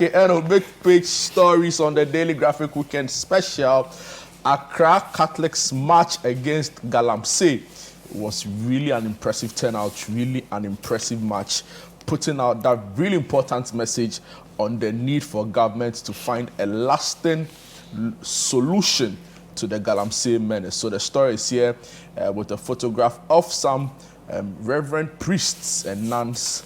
And big page stories on the Daily Graphic Weekend Special. Accra Catholics march against galamsey. It was really an impressive turnout, really an impressive march, putting out that really important message on the need for government to find a lasting solution to the galamsey menace. So the story is here with a photograph of some reverend priests and nuns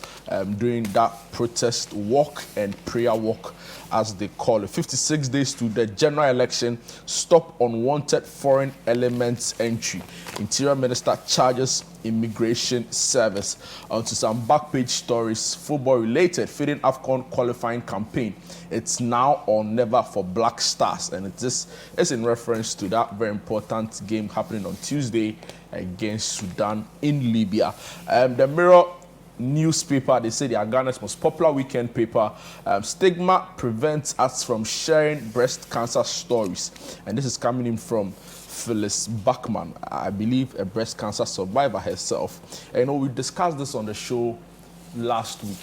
doing that protest walk and prayer walk, as they call it. 56 days to the general election. Stop unwanted foreign elements entry. Interior Minister charges Immigration Service. Onto some back page stories, football related. Feeding AFCON qualifying campaign. It's now or never for Black Stars, and it's in reference to that very important game happening on Tuesday against Sudan in Libya. The Mirror newspaper, they say they are Ghana's most popular weekend paper. Stigma prevents us from sharing breast cancer stories, and this is coming in from Phyllis Bachman, I believe a breast cancer survivor herself. And, we discussed this on the show last week,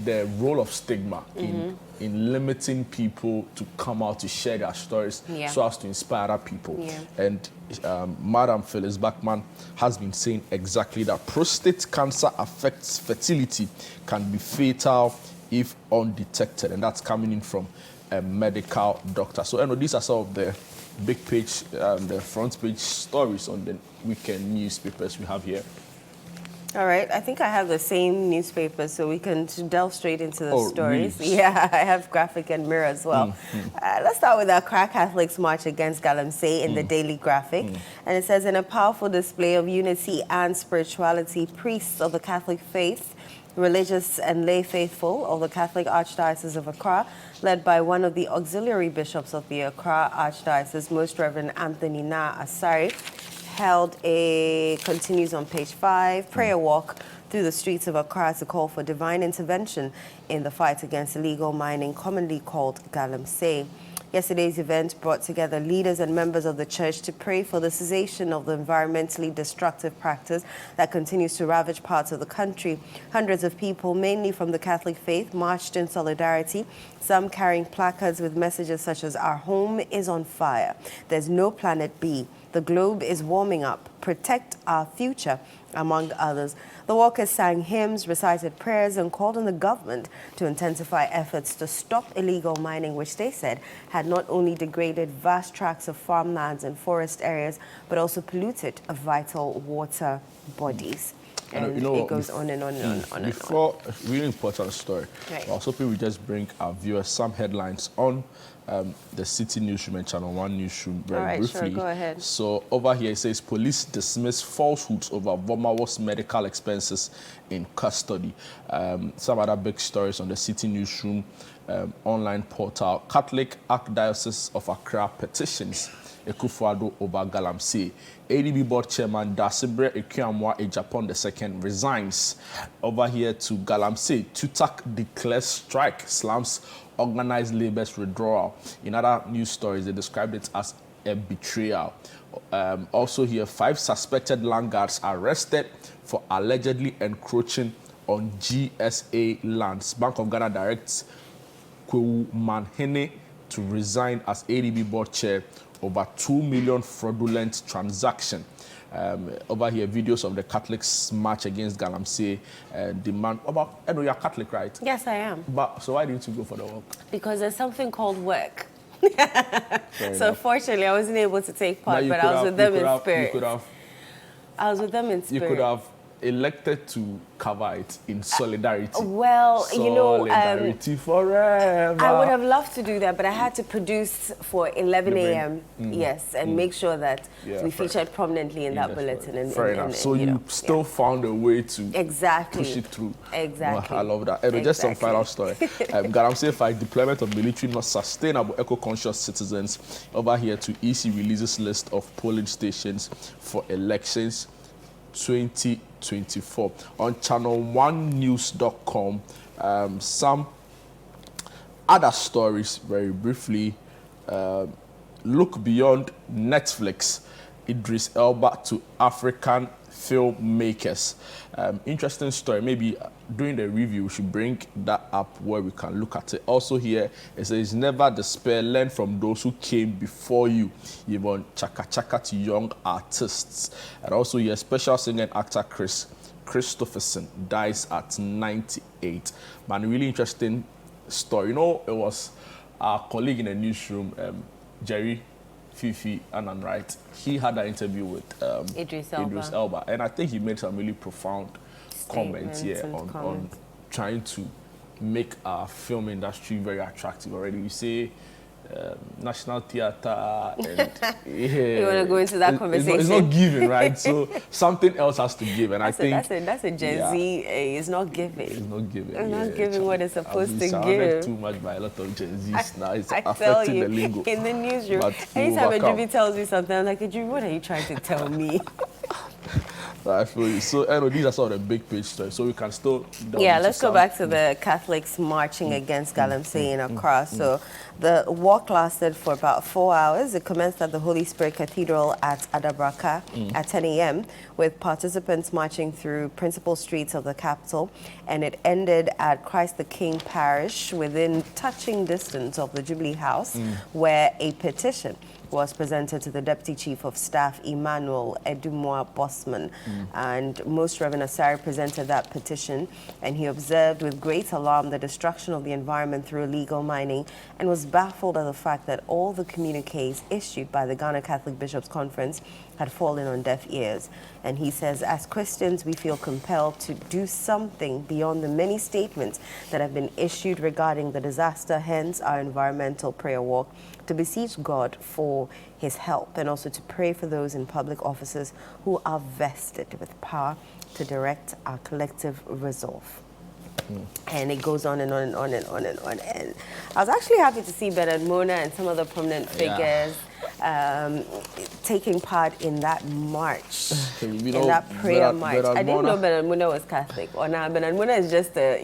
the role of stigma in limiting people to come out to share their stories so as to inspire other people. And Madam Phyllis Bachman has been saying exactly that. Prostate cancer affects fertility, can be fatal if undetected, and that's coming in from a medical doctor. So these are some of the big page, the front page stories on the weekend newspapers we have here. All right, I think I have the same newspaper, so we can delve straight into the stories. Really? Yeah, I have Graphic and Mirror as well. Let's start with Accra Catholics march against galamsey in the Daily Graphic. And it says, in a powerful display of unity and spirituality, priests of the Catholic faith, religious and lay faithful of the Catholic Archdiocese of Accra, led by one of the auxiliary bishops of the Accra Archdiocese, Most Reverend Anthony Na Asari, continues on page 5, prayer walk through the streets of Accra to call for divine intervention in the fight against illegal mining, commonly called galamsey. Yesterday's event brought together leaders and members of the church to pray for the cessation of the environmentally destructive practice that continues to ravage parts of the country. Hundreds of people, mainly from the Catholic faith, marched in solidarity, some carrying placards with messages such as, "Our home is on fire. There's no planet B. The globe is warming up. Protect our future," among others. The walkers sang hymns, recited prayers, and called on the government to intensify efforts to stop illegal mining, which they said had not only degraded vast tracts of farmlands and forest areas, but also polluted vital water bodies. And it goes on and on and on and on. Before, a really important story. Right. I was hoping we just bring our viewers some headlines on the City Newsroom and ChannelOne Newsroom very briefly. Sure, go ahead. So over here it says, police dismiss falsehoods over Vomawo's medical expenses in custody. Some other big stories on the City Newsroom online portal. Catholic Archdiocese of Accra petitions Ekufuado over galamsey. ADB board chairman Dasibre Ekiamwa Ejapon II resigns. Over here to galamsey. Tutak declares strike, slams organized labor's withdrawal. In other news stories, they described it as a betrayal. Also here, 5 suspected land guards arrested for allegedly encroaching on GSA lands. Bank of Ghana directs Kwewu Manhene to resign as ADB board chair over 2 million fraudulent transaction. Over here, videos of the Catholics march against galamsey demand. You're Catholic, right? Yes, I am. But so why didn't you go for the walk? Because there's something called work. So unfortunately, I wasn't able to take part, but I was with them in spirit. I was with them in spirit. You could have elected to cover it in solidarity. Well, solidarity forever. I would have loved to do that, but I had to produce for 11 a.m. Yes, and make sure that we featured prominently in that bulletin. Fair enough. So you still found a way to push it through. Exactly. I love that. Just some final story. Galamsey fight deployment of military not sustainable, eco-conscious citizens. Over here to EC releases list of polling stations for elections 2024. On ChannelOneNews.com, some other stories very briefly. Look beyond Netflix. Idris Elba to African filmmakers. Interesting story. Maybe during the review, we should bring that up where we can look at it. Also here, it says, never despair, learn from those who came before you. Even chaka chaka to young artists. And also here, special singer and actor Christopherson dies at 98. Man, really interesting story. You know, it was our colleague in the newsroom, Jerry Fifi Annan, right? He had an interview with Idris Elba, and I think he made some really profound comments here on trying to make our film industry very attractive already. We say National Theatre, and you want to go into that conversation? It's not giving, right? So something else has to give, and I think that's a Gen Z. It's not giving. It's not giving. It's not giving what it's supposed to give. Too much by a lot of Gen Zs now. It's I affecting the lingo. In the newsroom, anytime a Juby tells me something, I'm like, Juby, what are you trying to tell me? I feel you. So, these are some of the big page stories. So we can still... let's go back to the Catholics marching against galamsey in Accra. So the walk lasted for about 4 hours. It commenced at the Holy Spirit Cathedral at Adabraka at 10 a.m. with participants marching through principal streets of the capital. And it ended at Christ the King Parish within touching distance of the Jubilee House, where a petition was presented to the Deputy Chief of Staff, Emmanuel Edumwa Bosman. And Most Reverend Asari presented that petition, and he observed with great alarm the destruction of the environment through illegal mining, and was baffled at the fact that all the communiques issued by the Ghana Catholic Bishops' Conference had fallen on deaf ears. And he says, as Christians, we feel compelled to do something beyond the many statements that have been issued regarding the disaster, hence our environmental prayer walk, to beseech God for his help, and also to pray for those in public offices who are vested with power to direct our collective resolve. And it goes on and on and on and on and on. And I was actually happy to see Bernard Mona and some other prominent figures taking part in that march, in that prayer march. I didn't know Bernard Mona was Catholic. Or now Bernard Mona is just a,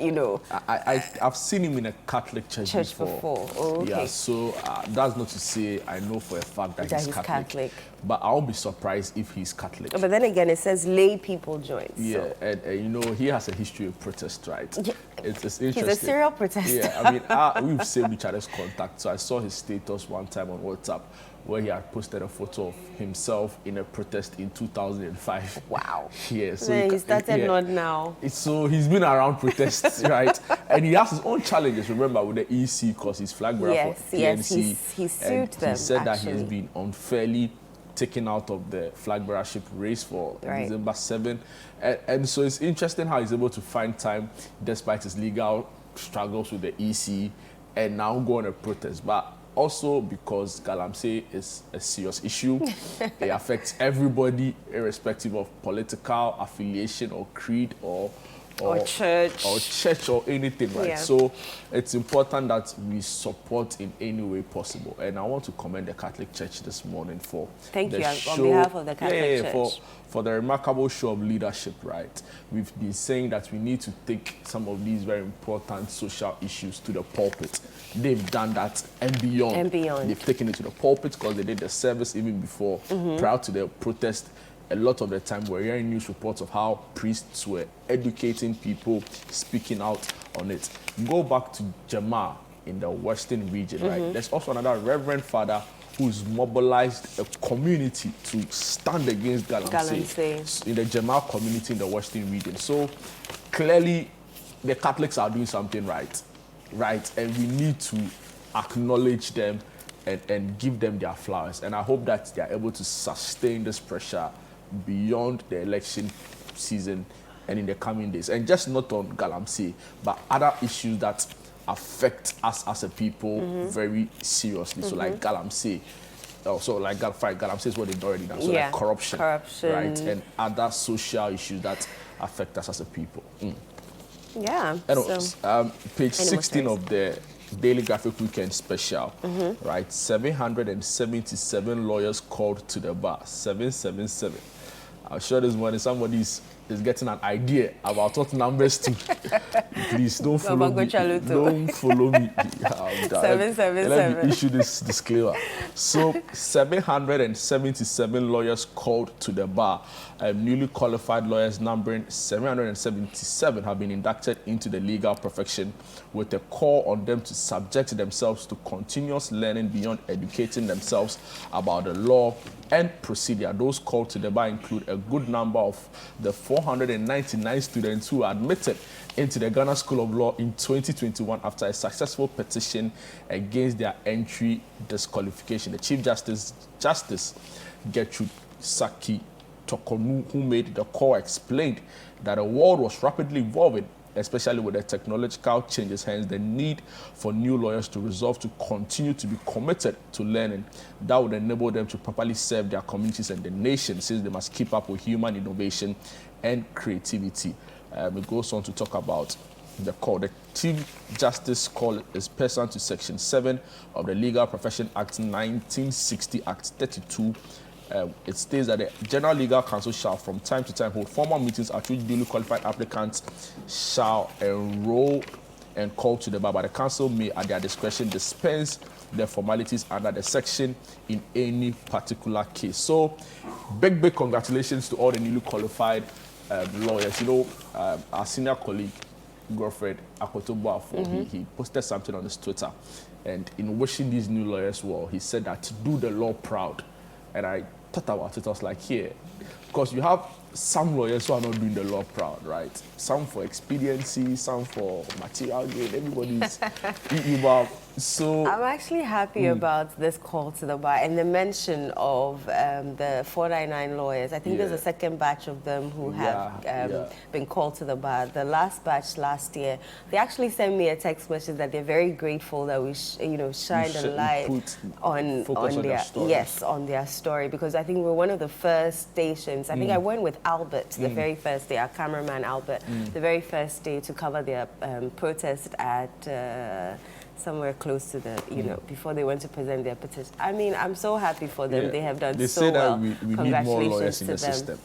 I've seen him in a Catholic church before. Oh, okay. Yeah, so that's not to say I know for a fact that he's Catholic. But I won't be surprised if he's Catholic. But then again, it says lay people join. Yeah, so. and he has a history of protest, right? Yeah. It's interesting. He's a serial protester. Yeah, I mean, we've saved each other's contact. So I saw his status one time on WhatsApp where he had posted a photo of himself in a protest in 2005. Wow. Yeah, so he started not now. So he's been around protests, right? And he has his own challenges, remember, with the EC, because he's flag bearer for TNC. Yes, he sued them, he said that he has been unfairly taken out of the flag bearership race for December 7. And so it's interesting how he's able to find time, despite his legal struggles with the EC, and now go on a protest. But also because galamsey is a serious issue. It affects everybody, irrespective of political affiliation or creed or church or anything, right? Yeah. So it's important that we support in any way possible. And I want to commend the Catholic Church this morning for on behalf of the Catholic Church. For the remarkable show of leadership, right? We've been saying that we need to take some of these very important social issues to the pulpit. They've done that and beyond. They've taken it to the pulpit because they did the service even before, prior to the protest. A lot of the time we're hearing news reports of how priests were educating people, speaking out on it. Go back to Jama in the Western region, right? There's also another Reverend Father who's mobilized a community to stand against galamsey in the Jama community in the Western region. So clearly the Catholics are doing something right? And we need to acknowledge them and give them their flowers. And I hope that they are able to sustain this pressure beyond the election season and in the coming days. And just not on galamsey, but other issues that affect us as a people very seriously. So like galamsey, galamsey is what they've already done. So like corruption, right? And other social issues that affect us as a people. Yeah. Anyways, page 16 of the Daily Graphic Weekend Special, right? 777 lawyers called to the bar. 777. I'm sure this morning somebody's is getting an idea about what numbers to, please don't follow me. Don't follow me. 777. Let me issue this disclaimer. So 777 lawyers called to the bar. Newly qualified lawyers numbering 777 have been inducted into the legal profession, with a call on them to subject themselves to continuous learning beyond educating themselves about the law and procedure. Those called to the bar include a good number of the 499 students who were admitted into the Ghana School of Law in 2021 after a successful petition against their entry disqualification. The Chief Justice, Justice Gertrude Saki Tokonu, who made the call, explained that the world was rapidly evolving, especially with the technological changes, hence the need for new lawyers to resolve to continue to be committed to learning. That would enable them to properly serve their communities and the nation, since they must keep up with human innovation and creativity. It goes on to talk about the call. The Chief Justice call is pursuant to Section 7 of the Legal Profession Act 1960, Act 32. It states that the General Legal Counsel shall from time to time hold formal meetings at which duly qualified applicants shall enroll and call to the bar, but the counsel may at their discretion dispense the formalities under the section in any particular case. So big congratulations to all the newly qualified lawyers. You know, our senior colleague Godfred Akotoboafo, he posted something on his Twitter, and in wishing these new lawyers well, he said that to do the law proud. And I thought about it, I was like, here, because you have some lawyers who are not doing the law proud, right? Some for expediency, some for material gain, everybody's so I'm actually happy about this call to the bar and the mention of the 499 lawyers. I think there's a second batch of them who have been called to the bar. The last batch last year, they actually sent me a text message that they're very grateful that we shined a light on their story, because I think we're one of the first stations. I think I went with Albert the very first day, our cameraman Albert, the very first day to cover their protest at somewhere close to the, before they went to present their petition. I mean, I'm so happy for them. They have done so well. They say that we need more lawyers in the system.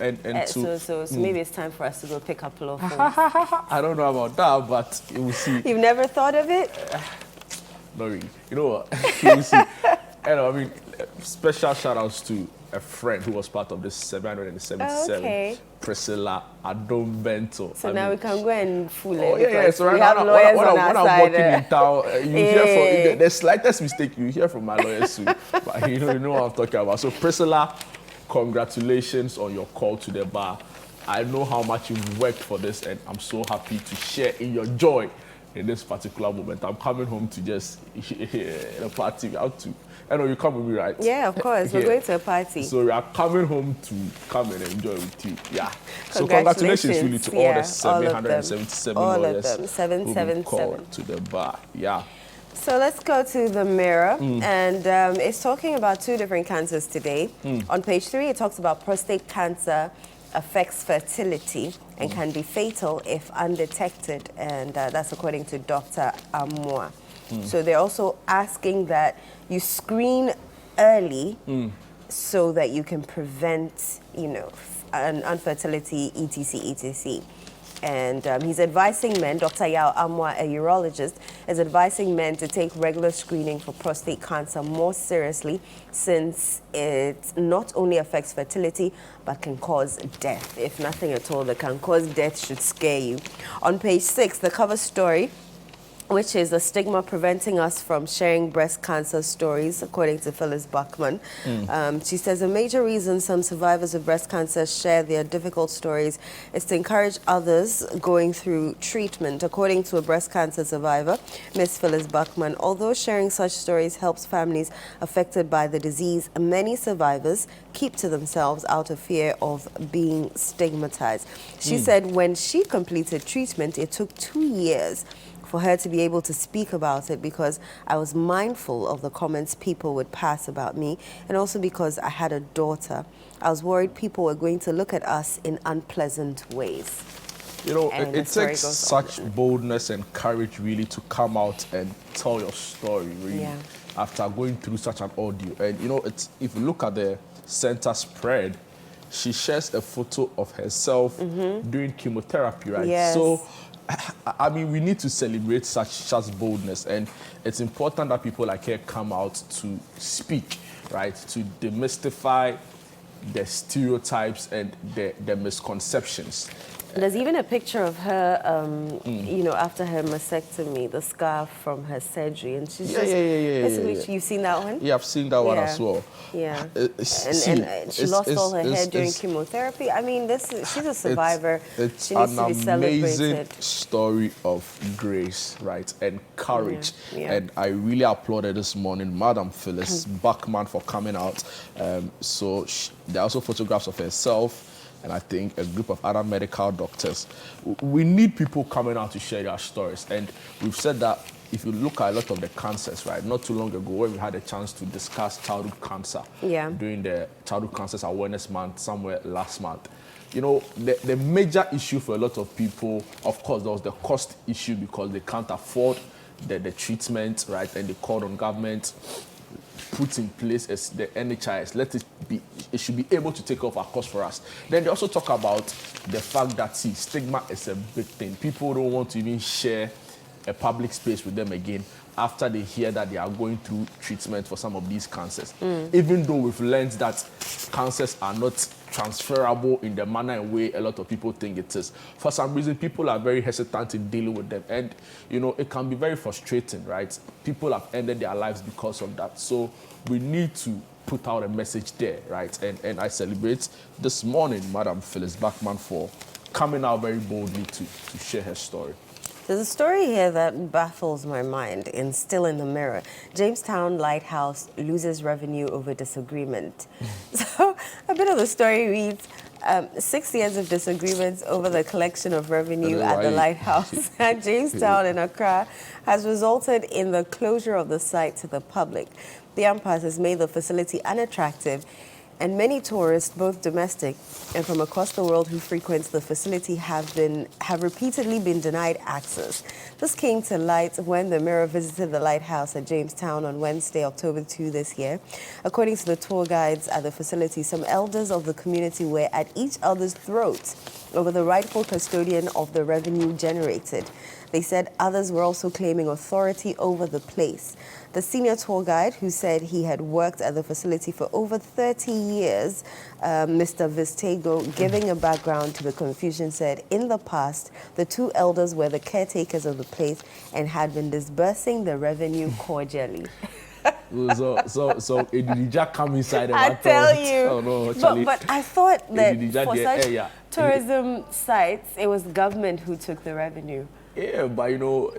So maybe it's time for us to go pick up law firms. I don't know about that, but we'll see. You've never thought of it? Not really. You know what? We'll see. I mean, special shout outs to a friend who was part of this 777, Priscilla Adombento. So now we can go and fool it. So right we have lawyers on our when side. I'm walking in town, you hear from the slightest mistake, you hear from my lawyer soon. But you know what I'm talking about. So Priscilla, congratulations on your call to the bar. I know how much you've worked for this, and I'm so happy to share in your joy in this particular moment. I'm coming home to just a party. We have to. I know you come with me, right? Yeah, of course. We're going to a party. So we are coming home to come and enjoy with you. Yeah. So congratulations really to all the 777 lawyers who've been called to the bar. Yeah. So let's go to the Mirror, and it's talking about two different cancers today. On page 3, it talks about prostate cancer affects fertility and can be fatal if undetected, and that's according to Dr. Amwa. So they're also asking that you screen early so that you can prevent, infertility, etc. And he's advising men, Dr. Yao Amwa, a urologist, is advising men to take regular screening for prostate cancer more seriously, since it not only affects fertility, but can cause death. If nothing at all that can cause death should scare you. On page 6, the cover story, which is the stigma preventing us from sharing breast cancer stories, according to Phyllis Buckman. She says a major reason some survivors of breast cancer share their difficult stories is to encourage others going through treatment. According to a breast cancer survivor, Ms. Phyllis Buckman, although sharing such stories helps families affected by the disease, many survivors keep to themselves out of fear of being stigmatized. She said when she completed treatment, it took 2 years for her to be able to speak about it, because I was mindful of the comments people would pass about me, and also because I had a daughter. I was worried people were going to look at us in unpleasant ways. It takes such boldness and courage really to come out and tell your story really after going through such an ordeal. And if you look at the center spread, she shares a photo of herself doing chemotherapy, right? Yes. So, I mean, we need to celebrate such boldness, and it's important that people like her come out to speak, right? To demystify the stereotypes and the misconceptions. There's even a picture of her, you know, after her mastectomy, the scar from her surgery, and she's basically, you've seen that one? Yeah, I've seen that one as well. Yeah, and she lost all her hair during chemotherapy. I mean, she's a survivor. It's she needs to be celebrated. Amazing story of grace, right, and courage. Yeah. And I really applauded this morning Madam Phyllis Bachman for coming out. There are also photographs of herself, and I think a group of other medical doctors. We need people coming out to share their stories. And we've said that if you look at a lot of the cancers, right, not too long ago when we had a chance to discuss childhood cancer during the Childhood Cancers Awareness Month somewhere last month, you know, the major issue for a lot of people, of course, there was the cost issue because they can't afford the treatment, right, and they called on government put in place as the NHIS. It should be able to take off our cost for us. Then they also talk about the fact that, see, stigma is a big thing. People don't want to even share a public space with them again after they hear that they are going through treatment for some of these cancers. Even though we've learned that cancers are not transferable in the manner and way a lot of people think it is. For some reason, people are very hesitant in dealing with them. And, you know, it can be very frustrating, right? People have ended their lives because of that. So we need to put out a message there, right? And I celebrate this morning Madam Phyllis Bachman for coming out very boldly to share her story. There's a story here that baffles my mind and still in the mirror. Jamestown Lighthouse loses revenue over disagreement. So a bit of the story reads, 6 years of disagreements over the collection of revenue at the lighthouse at Jamestown in Accra has resulted in the closure of the site to the public. The impasse has made the facility unattractive, and many tourists, both domestic and from across the world who frequent the facility, have repeatedly been denied access. This came to light when the Mirror visited the lighthouse at Jamestown on Wednesday, October 2 this year. According to the tour guides at the facility, some elders of the community were at each other's throats over the rightful custodian of the revenue generated. They said others were also claiming authority over the place. The senior tour guide, who said he had worked at the facility for over 30 years, Mr. Vistego, giving a background to the confusion, said in the past, the two elders were the caretakers of the place and had been disbursing the revenue cordially. So did you just come inside and I tell you. Oh no, Charlie. But I thought that for such yeah. tourism sites, it was the government who took the revenue. Yeah, but you know,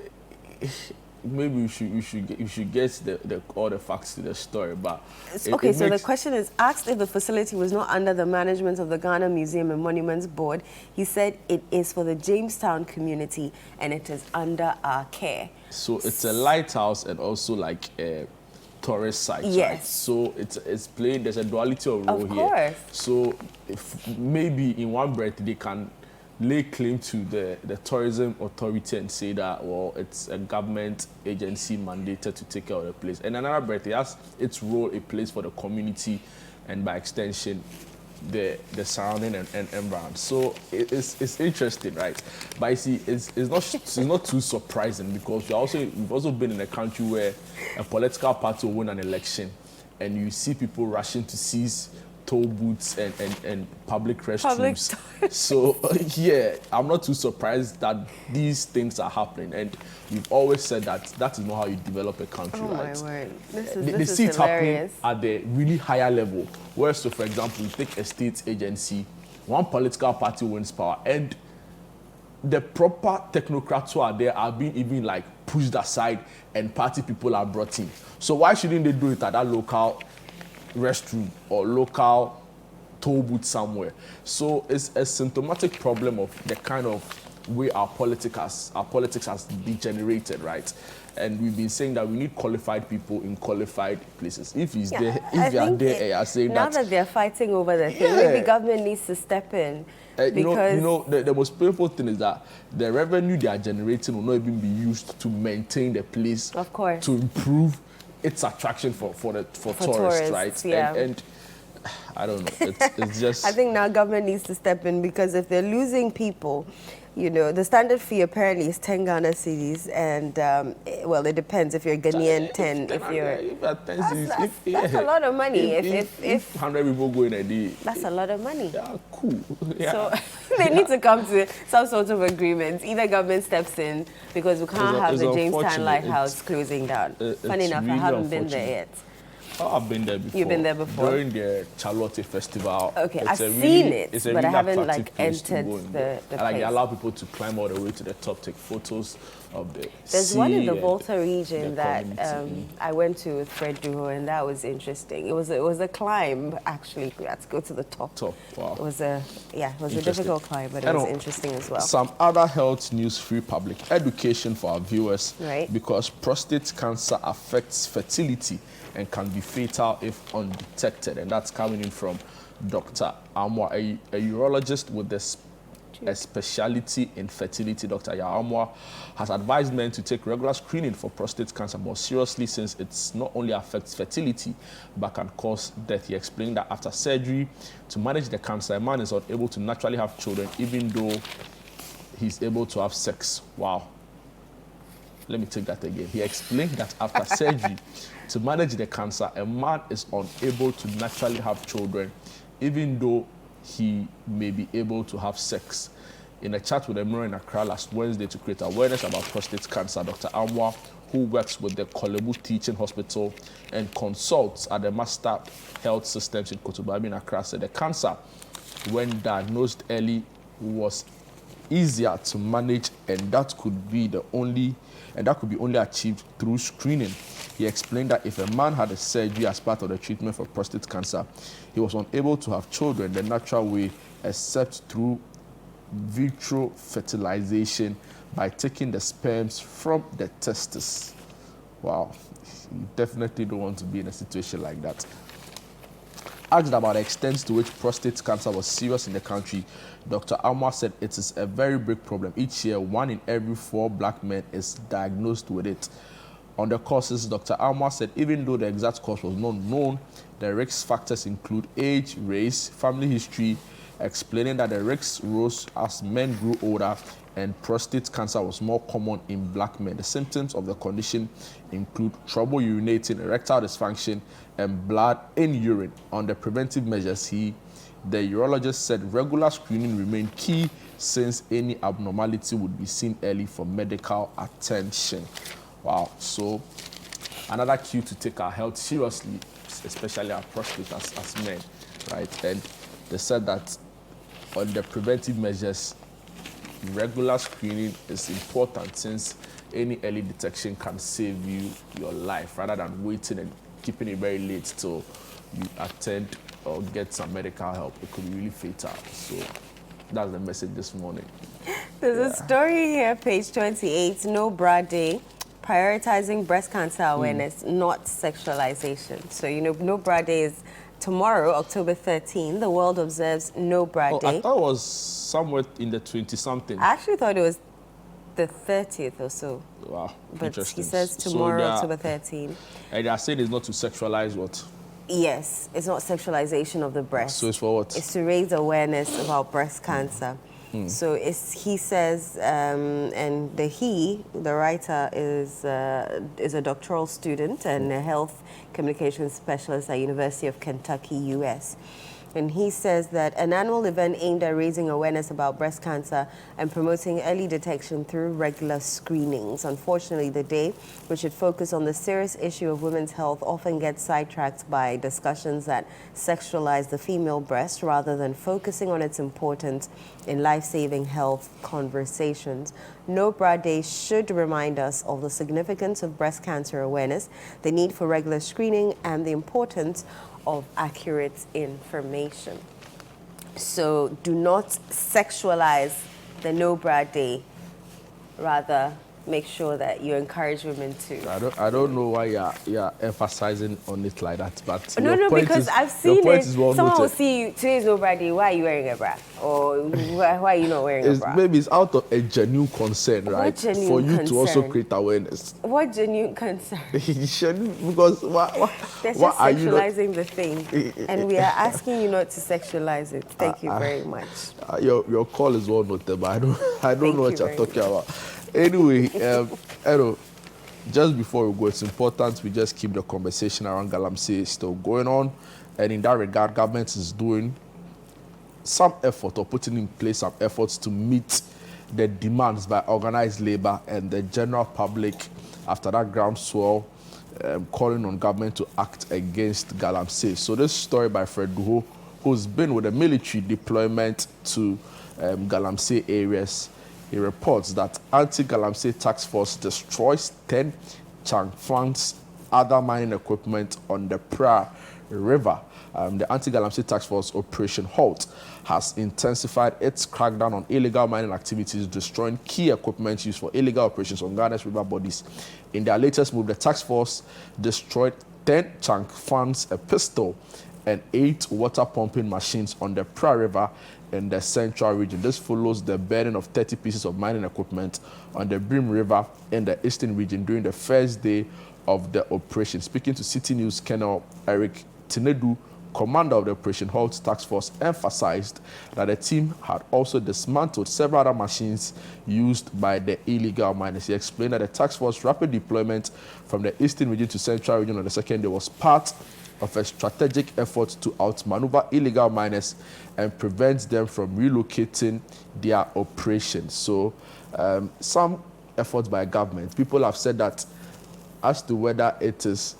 maybe you should get all the facts to the story. But okay, so the question is, asked if the facility was not under the management of the Ghana Museum and Monuments Board, he said it is for the Jamestown community and it is under our care. So it's a lighthouse and also like a tourist site, yes. Right? So it's playing, there's a duality of role here. Of course. So if maybe in one breath they can lay claim to the tourism authority and say that, well, it's a government agency mandated to take care of the place. And another breath, it has its role, it plays for the community and by extension, the surrounding and environment. So it's interesting, right? But you see, it's not too surprising because we've also been in a country where a political party will win an election and you see people rushing to seize toll booths and public restrooms. So yeah, I'm not too surprised that these things are happening, and we've always said that is not how you develop a country, right? Oh my word, They see it happening at the really higher level. Where, so for example, you take a state agency, one political party wins power, and the proper technocrats who are there are being even like pushed aside, and party people are brought in. So why shouldn't they do it at that local restroom or local toll booth somewhere? So it's a symptomatic problem of the kind of way our politics has degenerated, right? And we've been saying that we need qualified people in qualified places. If he's there, if they are there, are saying now that they're fighting over the thing, maybe government needs to step in. Because the most painful thing is that the revenue they are generating will not even be used to maintain the place, of course, to improve its attraction for tourists, right? Yeah. And I don't know. It's just. I think now government needs to step in, because if they're losing people, you know, the standard fee apparently is 10 Ghana cedis, and well, it depends. If you're Ghanaian, 10. If you're that's a lot of money. If 100 people go in a day, that's a lot of money. Yeah, cool. Yeah. So they need to come to some sort of agreement. Either government steps in, because we can't have the Jamestown Lighthouse closing down. Funny enough, really I haven't been there yet. Oh, I've been there before. You've been there before? During the Charlotte Festival. Okay, I've seen it, but I haven't like entered the place. Like, they allow people to climb all the way to the top, take photos of the There's sea one in the Volta region that community. I went to with Fred Duho, and that was interesting. It was a climb, actually. We had to go to the top. Wow. It was a difficult climb, but it was interesting as well. Some other health news, free public education for our viewers. Right. Because prostate cancer affects fertility and can be fatal if undetected. And that's coming in from Dr. Amwa, a urologist with a specialty in fertility. Dr. Amwa has advised men to take regular screening for prostate cancer more seriously, since it not only affects fertility but can cause death. He explained that after surgery to manage the cancer, a man is unable to naturally have children even though he's able to have sex. Wow. Let me take that again. He explained that after surgery to manage the cancer, a man is unable to naturally have children, even though he may be able to have sex. In a chat with Emiro in Accra last Wednesday to create awareness about prostate cancer, Dr. Amwa, who works with the Kolebu Teaching Hospital and consults at the Master Health Systems in Kotobabi in Accra, said the cancer, when diagnosed early, was easier to manage, and that could be only achieved through screening. He explained that if a man had a surgery as part of the treatment for prostate cancer, he was unable to have children the natural way, except through vitro fertilization by taking the sperms from the testes. Wow, you definitely don't want to be in a situation like that. Asked about the extent to which prostate cancer was serious in the country, Dr. Amwa said it is a very big problem. Each year, 1 in every 4 black men is diagnosed with it. On the causes, Dr. Amwa said even though the exact cause was not known, the risk factors include age, race, family history, explaining that the risk rose as men grew older and prostate cancer was more common in black men. The symptoms of the condition include trouble urinating, erectile dysfunction, and blood in urine. On the preventive measures, the urologist said regular screening remained key, since any abnormality would be seen early for medical attention. Wow, so another cue to take our health seriously, especially our prostate as men, right? And they said that on the preventive measures, regular screening is important, since any early detection can save you your life, rather than waiting and keeping it very late till you attend or get some medical help. It could be really fatal. So that's the message this morning. There's a story here, page 28, No Bra Day, prioritizing breast cancer awareness, not sexualization. So, you know, No Bra Day is tomorrow, October 13. The world observes No Bra Day. I thought it was somewhere in the 20-something. I actually thought it was the 30th or so. Wow, but interesting. He says tomorrow, October 13. And they are saying it's not to sexualize what? Yes, it's not sexualization of the breast. So it's for what? It's to raise awareness about breast cancer. So he says, and the writer is a doctoral student and a health communications specialist at University of Kentucky, US. And he says that an annual event aimed at raising awareness about breast cancer and promoting early detection through regular screenings. Unfortunately, the day, which should focus on the serious issue of women's health, often gets sidetracked by discussions that sexualize the female breast rather than focusing on its importance in life-saving health conversations. No Bra Day should remind us of the significance of breast cancer awareness, the need for regular screening, and the importance of accurate information. So do not sexualize the No Bra Day, rather make sure that you encourage women to. I don't know why you're emphasizing on it like that, but No, because I've seen your point it. is well Someone will noted. see you, today's nobody, why are you wearing a bra? Or why are you not wearing a bra? Maybe it's out of a genuine concern, right? genuine For you to also concern? create awareness. What genuine concern? You shouldn't, because They're why just are you not? sexualizing the thing. And we are asking you not to sexualize it. Thank you very much. Your call is well noted, but I don't Thank know you what you're very talking about. Anyway, Edo, just before we go, it's important we just keep the conversation around galamsey still going on, and in that regard, government is doing some effort or putting in place some efforts to meet the demands by organized labor and the general public after that groundswell calling on government to act against galamsey. So this story by Fred Duho, who's been with the military deployment to galamsey areas, he reports that anti-galamsey task force destroys 10 Changfang's other mining equipment on the Pra River. The anti-galamsey task force Operation Halt has intensified its crackdown on illegal mining activities, destroying key equipment used for illegal operations on Ghana's river bodies. In their latest move, the task force destroyed 10 Changfang's, a pistol, and 8 water pumping machines on the Pra River in the central region. This follows the burning of 30 pieces of mining equipment on the Brim River in the eastern region during the first day of the operation. Speaking to City News, Colonel Eric Tinedu, commander of the Operation Halt Task Force, emphasized that the team had also dismantled several other machines used by the illegal miners. He explained that the task force rapid deployment from the eastern region to central region on the second day was part of a strategic effort to outmaneuver illegal miners and prevent them from relocating their operations. So some efforts by government. People have said that as to whether it is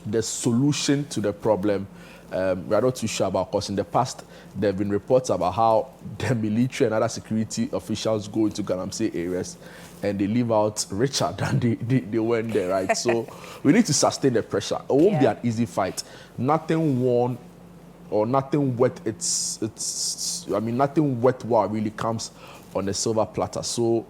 the solution to the problem, we are not too sure about, because in the past there have been reports about how the military and other security officials go into galamsey areas and they leave out richer than they went there, right? So we need to sustain the pressure. It won't be an easy fight. Nothing won or nothing worth nothing worthwhile really comes on a silver platter. So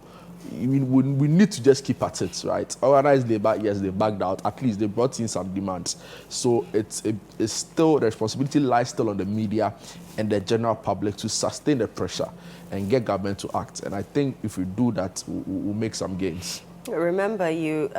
we need to just keep at it, right? Organized labor, yes, they backed out. At least they brought in some demands. So it's still, the responsibility lies still on the media and the general public to sustain the pressure and get government to act. And I think if we do that, we'll make some gains. Remember, you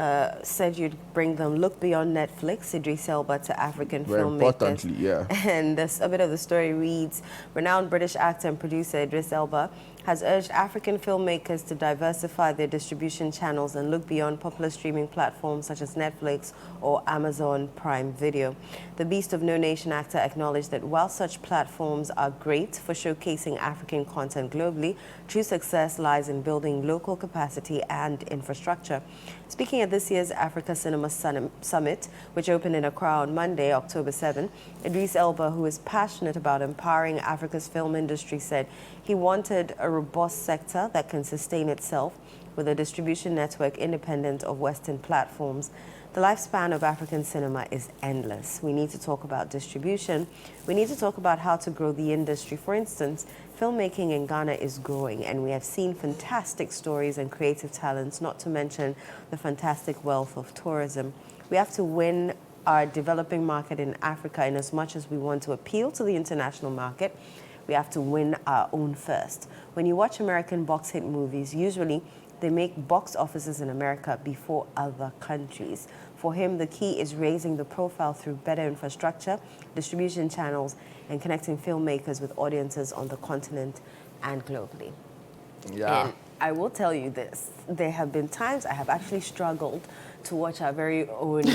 said you'd bring them Look Beyond Netflix, Idris Elba to African Very filmmakers. importantly, yeah. And a bit of the story reads, renowned British actor and producer Idris Elba has urged African filmmakers to diversify their distribution channels and look beyond popular streaming platforms such as Netflix or Amazon Prime Video. The Beast of No Nation actor acknowledged that while such platforms are great for showcasing African content globally, true success lies in building local capacity and infrastructure. Speaking at this year's Africa Cinema Summit, which opened in Accra on Monday, October 7, Idris Elba, who is passionate about empowering Africa's film industry, said he wanted a robust sector that can sustain itself with a distribution network independent of Western platforms. The lifespan of African cinema is endless. We need to talk about distribution. We need to talk about how to grow the industry. For instance, filmmaking in Ghana is growing, and we have seen fantastic stories and creative talents, not to mention the fantastic wealth of tourism. We have to win our developing market in Africa in as much as we want to appeal to the international market. We have to win our own first. When you watch American box hit movies, usually they make box offices in America before other countries. For him, the key is raising the profile through better infrastructure, distribution channels, and connecting filmmakers with audiences on the continent and globally. Yeah. And I will tell you this, there have been times I have actually struggled to watch our very own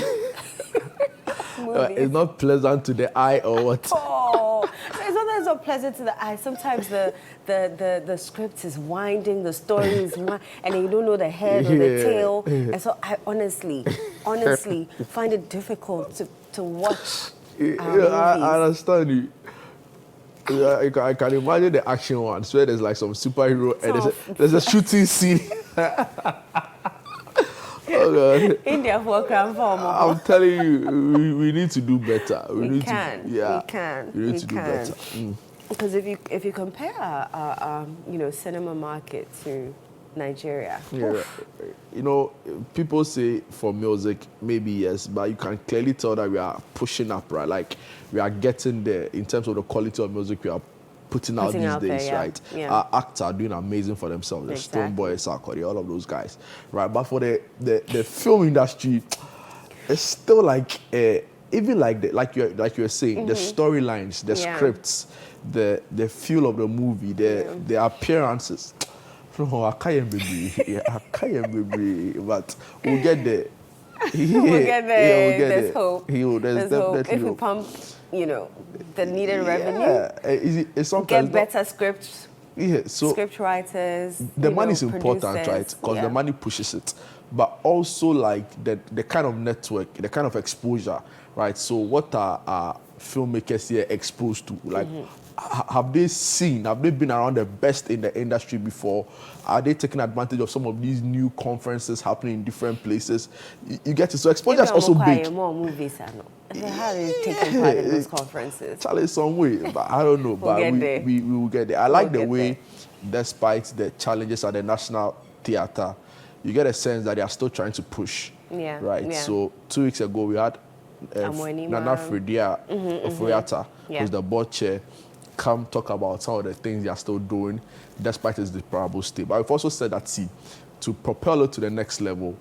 movies. It's not pleasant to the eye or what? Oh, it's not that it's not pleasant to the eye. Sometimes the script is winding, the story is and you don't know the head or the tail. And so I honestly find it difficult to watch movies. I understand you. Yeah, I can imagine the action ones where there's like some superhero and there's a shooting scene. Oh God. India for I'm telling you, we need to do better. We need can. to do better. Because if you compare our cinema market to Nigeria. Yeah, you know, people say for music, maybe yes, but you can clearly tell that we are pushing up, right? Like, we are getting there in terms of the quality of music we are putting out these days, yeah. right? Yeah. Our acts are doing amazing for themselves. The Stone Boys, Sarkodie, all of those guys, right? But for the film industry, it's still like, even like like you were saying, the storylines, the scripts, the feel of the movie, the appearances. No, I can't be, but we'll get there. We'll get there. Yeah, we'll get There's there. hope. There's hope. definitely If we hope. pump, the needed revenue, It's sometimes get better scripts, yeah, so script writers. the money is important, producers. right? Because the money pushes it, but also like the kind of network, the kind of exposure, right? So what are our filmmakers here exposed to? Like, have they been around the best in the industry before? Are they taking advantage of some of these new conferences happening in different places? You get it. So exposure is also big. More movies, I know. How are you taking part in those conferences? Charlie, some way, but I don't know. But we will get there. I like the way, despite the challenges at the National Theatre, you get a sense that they are still trying to push. Yeah. Right. Yeah. So 2 weeks ago we had Nana Fredia Oforiatta, who's the board chair, come talk about some of the things they are still doing, despite its deplorable state. But we've also said that, see, to propel it to the next level,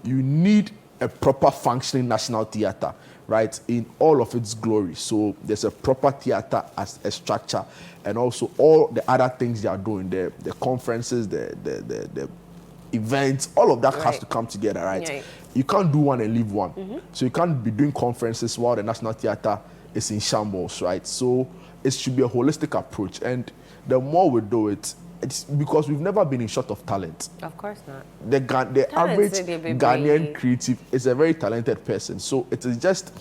you need a proper functioning national theatre, right, in all of its glory. So there's a proper theatre as a structure, and also all the other things they are doing, the conferences, the events, all of that has to come together, right? You can't do one and leave one. So you can't be doing conferences while the National Theatre is in shambles, right? So it should be a holistic approach. And the more we do it, it's because we've never been in short of talent. Of course not. The average Ghanaian creative is a very talented person. So it is just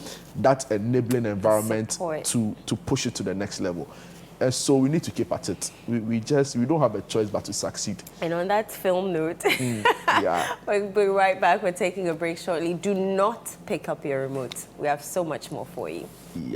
that enabling environment to push it to the next level. And so we need to keep at it. We don't have a choice but to succeed. And on that film note, yeah, we'll be right back. We're taking a break shortly. Do not pick up your remote. We have so much more for you.